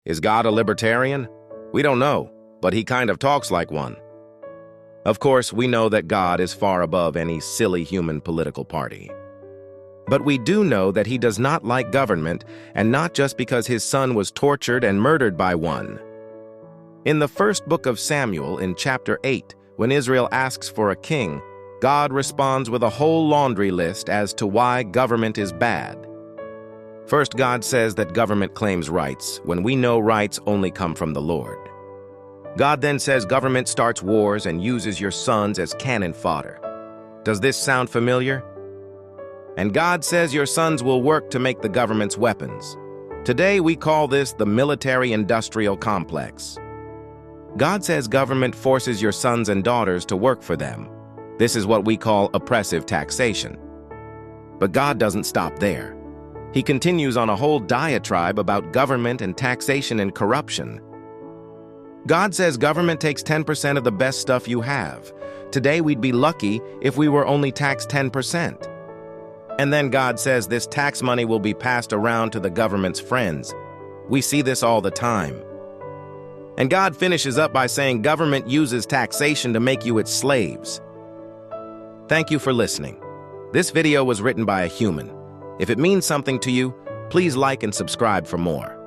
Is God a libertarian? We don't know, but he kind of talks like one. Of course, we know that God is far above any silly human political party. But we do know that he does not like government, and not just because his son was tortured and murdered by one. In the first book of Samuel, in chapter 8, when Israel asks for a king, God responds with a whole laundry list as to why government is bad. First, God says that government claims rights, when we know rights only come from the Lord. God then says government starts wars and uses your sons as cannon fodder. Does this sound familiar? And God says your sons will work to make the government's weapons. Today we call this the military-industrial complex. God says government forces your sons and daughters to work for them. This is what we call oppressive taxation. But God doesn't stop there. He continues on a whole diatribe about government and taxation and corruption. God says government takes 10% of the best stuff you have. Today we'd be lucky if we were only taxed 10%. And then God says this tax money will be passed around to the government's friends. We see this all the time. And God finishes up by saying government uses taxation to make you its slaves. Thank you for listening. This video was written by a human. If it means something to you, please like and subscribe for more.